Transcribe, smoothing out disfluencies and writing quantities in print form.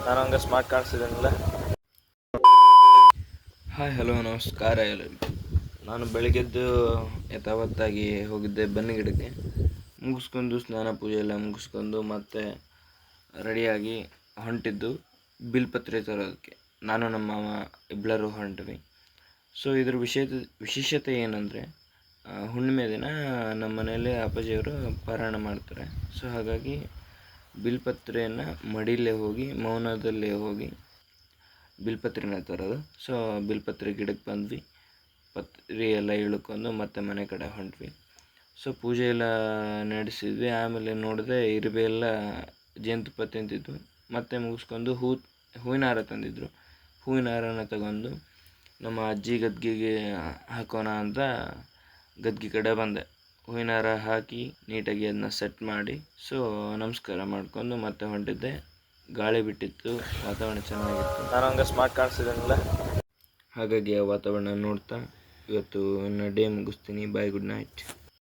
ನಾನು ಹಂಗೆ smart ಕಾಣಿಸ್ತಿದ್ದೀನಲ್ಲ. Hi hello ನಮಸ್ಕಾರ ಎಲ್ಲರಿಗೂ. ನಾನು ಬೆಳಗ್ಗೆದ್ದು ಯಥಾವತ್ತಾಗಿ ಹೋಗಿದ್ದೆ ಬನ್ನಿ ಗಿಡಕ್ಕೆ, ಮುಗಿಸ್ಕೊಂಡು ಸ್ನಾನ ಪೂಜೆ ಎಲ್ಲ ಮುಗಿಸ್ಕೊಂಡು ಮತ್ತೆ ರೆಡಿಯಾಗಿ ಹೊಂಟಿದ್ದು ಬಿಲ್ಪತ್ರೆ ತರೋದಕ್ಕೆ. ನಾನು ನಮ್ಮ ಮಾವ ಇಬ್ಬರು ಹೊಂಟ್ವಿ. ಸೊ ಇದ್ರ ವಿಶೇಷತೆ ಏನಂದರೆ, ಹುಣ್ಣಿಮೆ ದಿನ ನಮ್ಮ ಮನೆಯಲ್ಲಿ ಅಪ್ಪಾಜಿಯವರು ಪಾರಾಯಣ ಮಾಡ್ತಾರೆ. ಸೊ ಹಾಗಾಗಿ ಬಿಲ್ಪತ್ರೆಯನ್ನು ಮಡಿಲೇ ಹೋಗಿ ಮೌನದಲ್ಲೇ ಹೋಗಿ ಬಿಲ್ಪತ್ರೆನ ತರೋದು. ಸೊ ಬಿಲ್ಪತ್ರೆ ಗಿಡಕ್ಕೆ ಬಂದ್ವಿ, ಪತ್ರೆ ಎಲ್ಲ ಇಳ್ಕೊಂಡು ಮತ್ತೆ ಮನೆ ಕಡೆ ಹೊಂಟ್ವಿ. ಸೊ ಪೂಜೆ ಎಲ್ಲ ನಡೆಸಿದ್ವಿ. ಆಮೇಲೆ ನೋಡಿದೆ ಇರುವೆ ಎಲ್ಲ ಜೇನುತುಪ್ಪ ತಿಂತಿದ್ವು. ಮತ್ತೆ ಮುಗಿಸ್ಕೊಂಡು ಹೂವಿನ ಹಾರ ತಂದಿದ್ರು. ಹೂವಿನ ಹಾರನ ತಗೊಂಡು ನಮ್ಮ ಅಜ್ಜಿ ಗದ್ಗೆಗೆ ಹಾಕೋಣ ಅಂತ ಗದ್ಗೆ ಕಡೆ ಬಂದೆ. ಹೂವಿನ ಹಾರ ಹಾಕಿ ನೀಟಾಗಿ ಅದನ್ನ ಸೆಟ್ ಮಾಡಿ ಸೊ ನಮಸ್ಕಾರ ಮಾಡ್ಕೊಂಡು ಮತ್ತೆ ಹೊಂಟಿದ್ದೆ. ಗಾಳಿ ಬಿಟ್ಟಿತ್ತು, ವಾತಾವರಣ ಚೆನ್ನಾಗಿತ್ತು. ನಾನು ಹಂಗೆ ಸ್ಮಾರ್ಟ್ ಕಾಣಿಸ್ತಿದ್ದೀನಲ್ಲ, ಹಾಗಾಗಿ ಆ ವಾತಾವರಣ ನೋಡ್ತಾ ಇವತ್ತು ನನ್ನ ಡೇ ಮುಗಿಸ್ತೀನಿ. ಬಾಯ್, ಗುಡ್ ನೈಟ್.